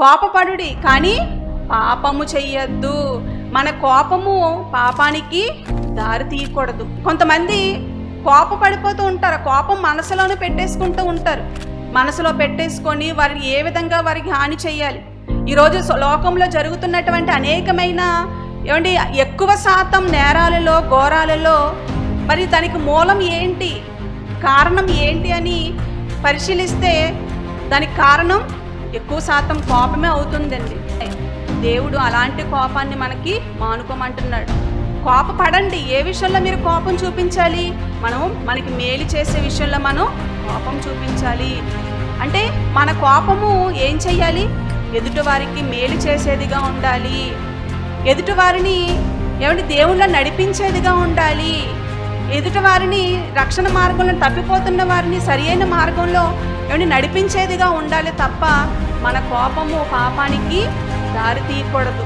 కోపపడుడి కానీ పాపము చెయ్యొద్దు. మన కోపము పాపానికి దారి తీయకూడదు. కొంతమంది కోపపడిపోతూ ఉంటారు, కోపం మనసులోనే పెట్టేసుకుంటూ ఉంటారు. మనసులో పెట్టేసుకొని వారిని ఏ విధంగా వారికి హాని చేయాలి. ఈరోజు లోకంలో జరుగుతున్నటువంటి అనేకమైన ఎక్కువ శాతం నేరాలలో ఘోరాలలో మరి దానికి మూలం ఏంటి, కారణం ఏంటి అని పరిశీలిస్తే దానికి కారణం ఎక్కువ శాతం కోపమే అవుతుందండి. దేవుడు అలాంటి కోపాన్ని మనకి మానుకోమంటున్నాడు. కోపపడండి. ఏ విషయంలో మీరు కోపం చూపించాలి? మనకి మేలు చేసే విషయంలో మనం కోపం చూపించాలి. అంటే మన కోపము ఏం చెయ్యాలి? ఎదుటి వారికి మేలు చేసేదిగా ఉండాలి. ఎదుటి వారిని దేవుళ్ళ నడిపించేదిగా ఉండాలి. ఎదుటి వారిని రక్షణ మార్గంలో తప్పిపోతున్న వారిని సరియైన మార్గంలో నడిపించేదిగా ఉండాలి తప్ప మన కోపము పాపానికి దారి తీయకూడదు.